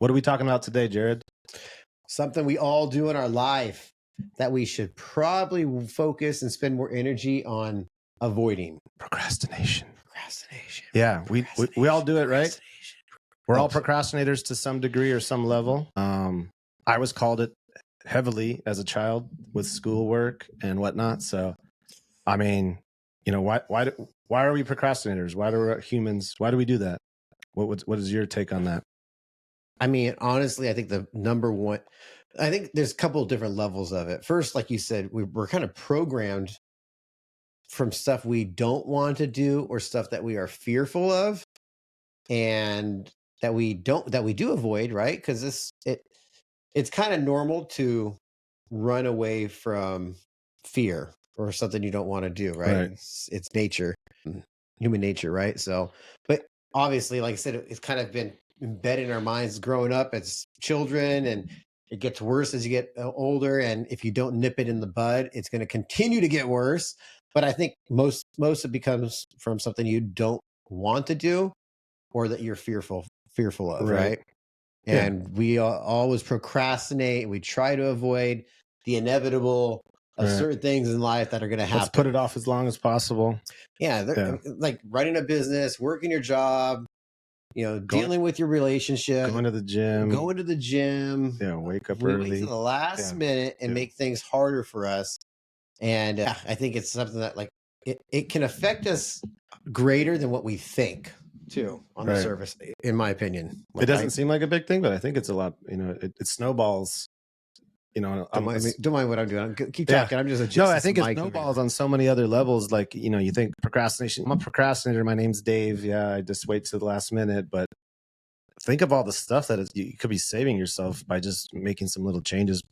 What are we talking about today, Jared? Something we all do in our life that we should probably focus and spend more energy on avoiding. Procrastination. Procrastination. Yeah, we all do it, right? We're all Oh. procrastinators to some degree or some level. I was called it heavily as a child with schoolwork and whatnot. So, I mean, why are we procrastinators? Why do we do that? What is your take on that? I mean, honestly, I think the number one, I think there's a couple of different levels of it. First, like you said, we're kind of programmed from stuff we don't want to do or stuff that we are fearful of, and that we do avoid, right? Because it's kind of normal to run away from fear or something you don't want to do, right? It's nature, human nature, right? So, but obviously, like I said, it's kind of been embedded in our minds growing up as children, and it gets worse as you get older. And if you don't nip it in the bud, it's going to continue to get worse. But I think most it becomes from something you don't want to do or that you're fearful of, right? And we always procrastinate, and we try to avoid the inevitable of certain things in life that are going to happen. Let's put it off as long as possible. Yeah, like running a business, working your job, dealing with your relationship, going to the gym. Yeah, wake up we early. wait to the last minute and make things harder for us. And I think it's something that it can affect us greater than what we think too on the surface, in my opinion. It doesn't seem like a big thing, but I think it's a lot. It snowballs. Don't mind what I'm doing. Keep talking. I'm just adjusting. No, I think it snowballs on so many other levels. Like, you think procrastination. I'm a procrastinator. My name's Dave. Yeah, I just wait to the last minute. But think of all the stuff that you could be saving yourself by just making some little changes.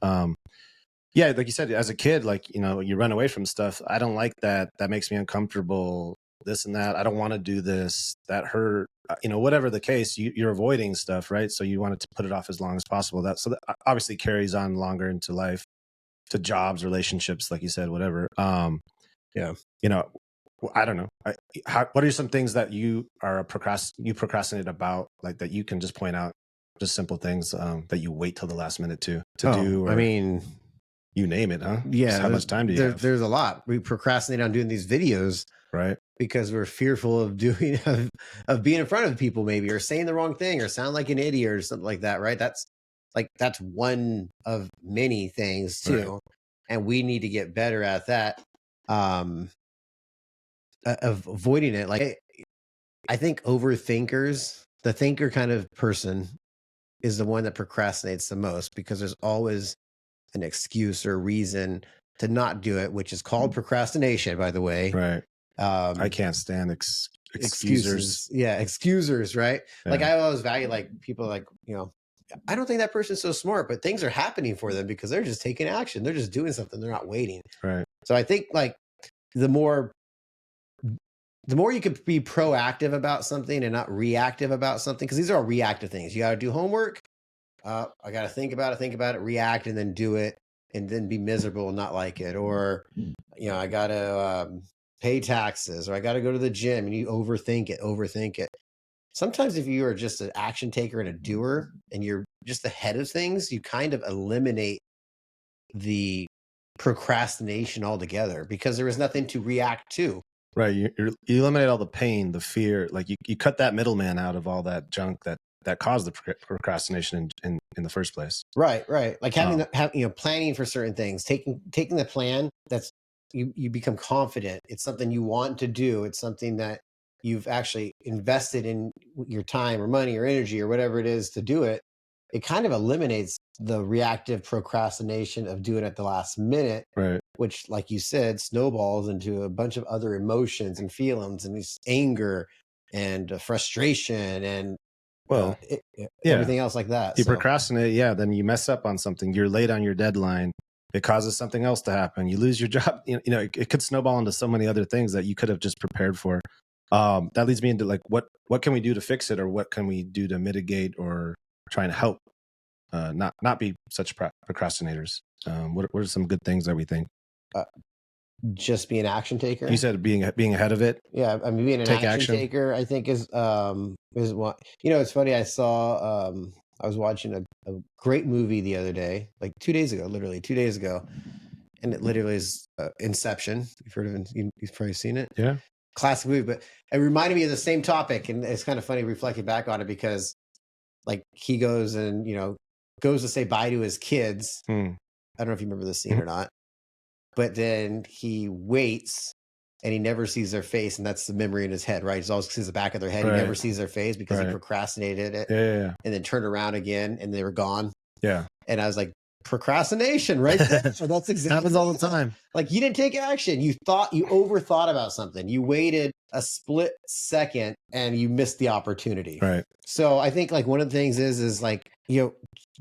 Yeah, like you said, as a kid, you run away from stuff. I don't like that. That makes me uncomfortable. This and that. I don't want to do this. That hurt. Whatever the case, you're avoiding stuff, right? So you wanted to put it off as long as possible. That obviously carries on longer into life, to jobs, relationships, like you said, whatever. I don't know. What are some things that you procrastinate about, like that you can just point out, just simple things that you wait till the last minute to do? Or, I mean, you name it, huh? Yeah. Just how much time do you have? There's a lot. We procrastinate on doing these videos, right? Because we're fearful of of being in front of people, maybe, or saying the wrong thing, or sound like an idiot, or something like that, right? That's one of many things too, and we need to get better at that. Of avoiding it. Like, I think overthinkers, the thinker kind of person, is the one that procrastinates the most, because there's always an excuse or reason to not do it, which is called procrastination, by the way. Right. I can't stand excusers. Yeah, excusers, right? Yeah. Like, I always value people I don't think that person's so smart, but things are happening for them because they're just taking action. They're just doing something. They're not waiting. Right. So I think the more you could be proactive about something and not reactive about something, because these are all reactive things. You got to do homework. I got to think about it, react, and then do it, and then be miserable and not like it. Or, I got to pay taxes, or I got to go to the gym, and you overthink it. Sometimes if you are just an action taker and a doer, and you're just ahead of things, you kind of eliminate the procrastination altogether, because there is nothing to react to. Right. You eliminate all the pain, the fear. Like, you cut that middleman out of all that junk that caused the procrastination in the first place. Right. Like having planning for certain things, taking the plan, that's you become confident. It's something you want to do. It's something that you've actually invested in your time or money or energy or whatever it is to do it. It kind of eliminates the reactive procrastination of doing it at the last minute, right? Which, like you said, snowballs into a bunch of other emotions and feelings, and this anger and frustration and everything else like that. You procrastinate, then you mess up on something. You're late on your deadline. It causes something else to happen. You lose your job. It could snowball into so many other things that you could have just prepared for. That leads me into what can we do to fix it, or what can we do to mitigate or try and help not be such procrastinators? What are some good things that we think? Just be an action taker. You said being ahead of it. Yeah, I mean, being an action taker, I think is what. It's funny. I saw I was watching a great movie the other day, like 2 days ago, literally 2 days ago. And it literally is Inception. You've heard of it? You've probably seen it. Yeah. Classic movie, but it reminded me of the same topic. And it's kind of funny reflecting back on it because like he goes and, goes to say bye to his kids. I don't know if you remember the scene or not, but then he waits and he never sees their face. And that's the memory in his head, right? He always sees the back of their head. Right. He never sees their face because he procrastinated it Yeah. and then turned around again and they were gone. Yeah. And I was like, procrastination right there. So that's exactly happens all the time. Like you didn't take action. You overthought about something. You waited a split second and you missed the opportunity. Right. So I think like one of the things is like,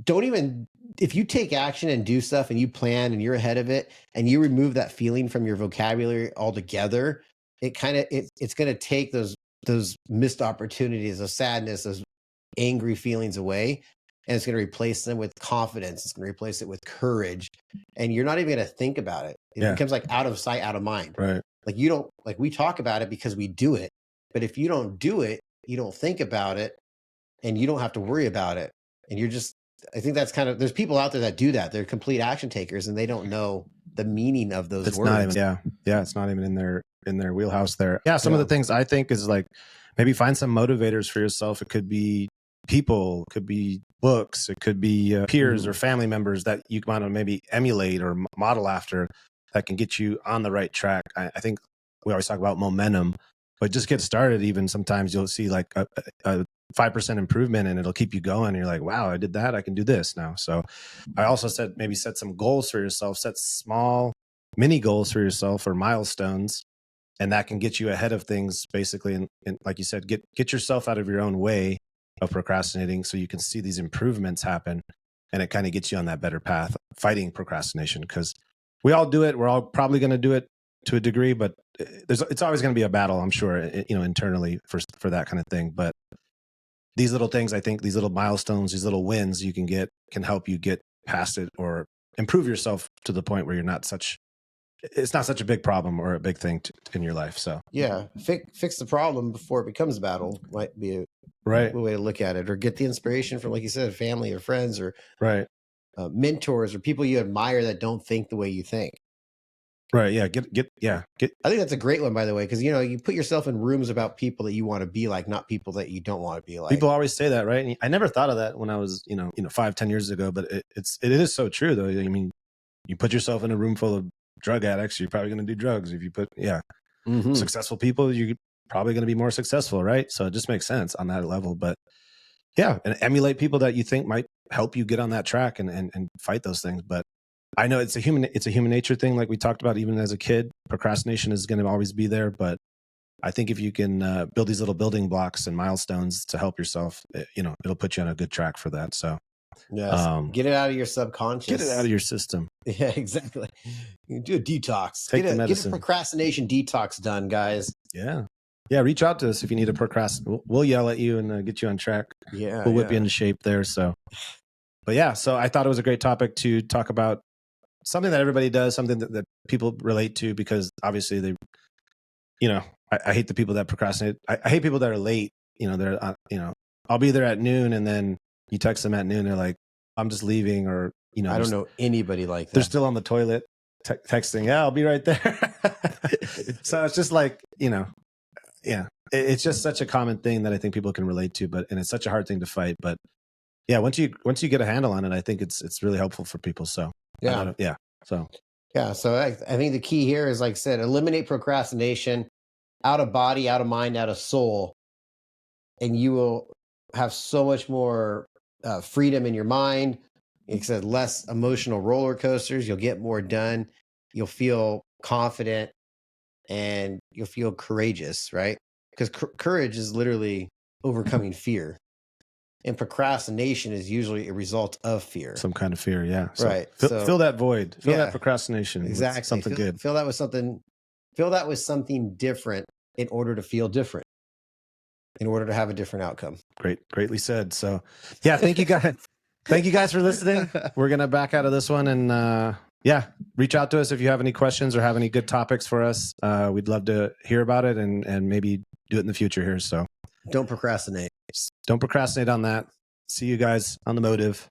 don't even, if you take action and do stuff and you plan and you're ahead of it and you remove that feeling from your vocabulary altogether, it's going to take those missed opportunities, those sadness, those angry feelings away. And it's going to replace them with confidence. It's going to replace it with courage. And you're not even going to think about it. It becomes like out of sight, out of mind. Right. Like we talk about it because we do it. But if you don't do it, you don't think about it and you don't have to worry about it. And I think that's there's people out there that do that. They're complete action takers and they don't know the meaning of those words. Not even, yeah. It's not even in their wheelhouse there. Yeah. Some of the things I think is like, maybe find some motivators for yourself. It could be people, it could be books, it could be peers or family members that you want to maybe emulate or model after that can get you on the right track. I think we always talk about momentum, but just get started. Even sometimes you'll see like a 5% improvement and it'll keep you going. And you're like, wow, I did that. I can do this now. So I also said, maybe set some goals for yourself, set small mini goals for yourself or milestones. And that can get you ahead of things basically. And like you said, get yourself out of your own way of procrastinating so you can see these improvements happen. And it kind of gets you on that better path, fighting procrastination, because we all do it. We're all probably going to do it to a degree, but it's always going to be a battle, I'm sure, internally for that kind of thing. But these little things, I think these little milestones, these little wins you can get can help you get past it or improve yourself to the point where it's not such a big problem or a big thing in your life. So yeah, fix the problem before it becomes a battle might be a way to look at it, or get the inspiration from, like you said, family or friends or mentors or people you admire that don't think the way you think. Right. Yeah. Get. I think that's a great one, by the way, because you put yourself in rooms about people that you want to be like, not people that you don't want to be like. People always say that, right? And I never thought of that when I was, 5-10 years ago, but it is so true though. I mean, you put yourself in a room full of drug addicts, you're probably going to do drugs. If you put, successful people, you're probably going to be more successful, right? So it just makes sense on that level. But yeah, and emulate people that you think might help you get on that track and fight those things. But I know it's a human nature thing, like we talked about. Even as a kid, procrastination is going to always be there. But I think if you can build these little building blocks and milestones to help yourself, it'll put you on a good track for that. So yes, get it out of your subconscious. Get it out of your system. Yeah, exactly. You do a detox. Get a procrastination detox done, guys. Yeah. Reach out to us if you need a procrastinate. We'll yell at you and get you on track. Yeah, we'll whip you into shape there. So, but yeah, so I thought it was a great topic to talk about, something that everybody does, something that people relate to, because obviously they, I hate the people that procrastinate. I hate people that are late. They're, I'll be there at noon, and then you text them at noon. They're like, I'm just leaving, or I don't know anybody like that. They're still on the toilet texting. Yeah, I'll be right there. So it's just like, it's just such a common thing that I think people can relate to, and it's such a hard thing to fight. But yeah, once you get a handle on it, I think it's really helpful for people. So So I think the key here is, like I said, eliminate procrastination, out of body, out of mind, out of soul, and you will have so much more freedom in your mind. Like I said, less emotional roller coasters. You'll get more done. You'll feel confident, and you'll feel courageous, right? Because courage is literally overcoming fear. And procrastination is usually a result of fear. Some kind of fear, yeah. So right. Fill that void. Fill that procrastination. Exactly. Something good. Fill that with something different in order to feel different, in order to have a different outcome. Greatly said. So yeah, thank you guys. Thank you guys for listening. We're going to back out of this one, and reach out to us if you have any questions or have any good topics for us. We'd love to hear about it and maybe do it in the future here. So don't procrastinate. Don't procrastinate on that. See you guys on the motive.